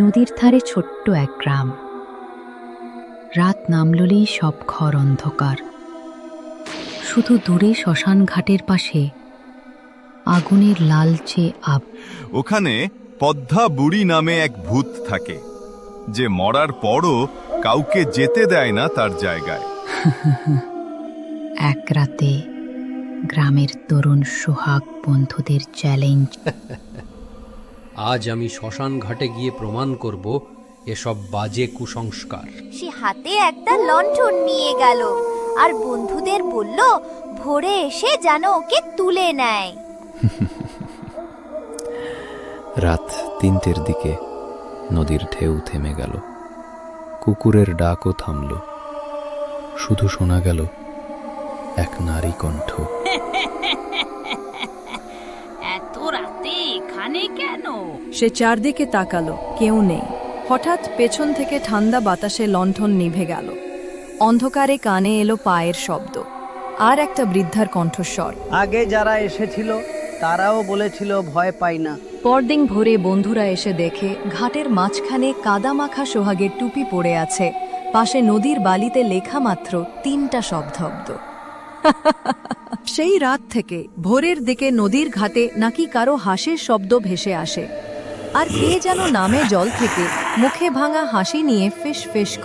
নদীর ধারে ছোট্ট এক গ্রাম। রাত নামলেই সব ঘর অন্ধকার। শুধু দূরে শ্মশান ঘাটের পাশে আগুনের লালচে আব। ওখানে পদ্মা বুড়ি নামে এক ভূত থাকে, যে মরার পরও কাউকে যেতে দেয় না তার জায়গায়। এক রাতে গ্রামের তরুণ সোহাগ বন্ধুদের চ্যালেঞ্জ। আজ আমি শ্মশান ঘাটে গিয়ে প্রমাণ করব এসব বাজে কুসংস্কার। সে হাতে একটা লণ্ঠন নিয়ে গেল আর বন্ধুদের বলল ভোরে এসে যেন ওকে তুলে নেয়। রাত ৩টের দিকে নদীর ঢেউ থেমে গেল, কুকুরের ডাকও থামল, শুধু শোনা গেল এক নারী কণ্ঠ। এত রাতে এখানে কেন? সে চারদিকে তাকালো, কেউ নেই। হঠাৎ পেছন থেকে ঠান্ডা বাতাসে লণ্ঠন নিভে গেল। অন্ধকারে কানে এলো পায়ের শব্দ আর একটা বৃদ্ধার কণ্ঠস্বর। আগে যারা এসেছিল তারাও বলেছিল ভয় পাই না। পরদিন ভোরে বন্ধুরা এসে দেখে ঘাটের মাঝখানে কাদামাখা সোহাগের টুপি পড়ে আছে, পাশে নদীর বালিতে লেখা মাত্র 3টা শব্দ। সেই রাত থেকে ভোরের দিকে নদীর ঘাটে নাকি কারো হাসির শব্দ ভেসে আসে, আর কে যেন নামে জল থেকে মুখে ভাঙা হাসি নিয়ে ফিস ফিস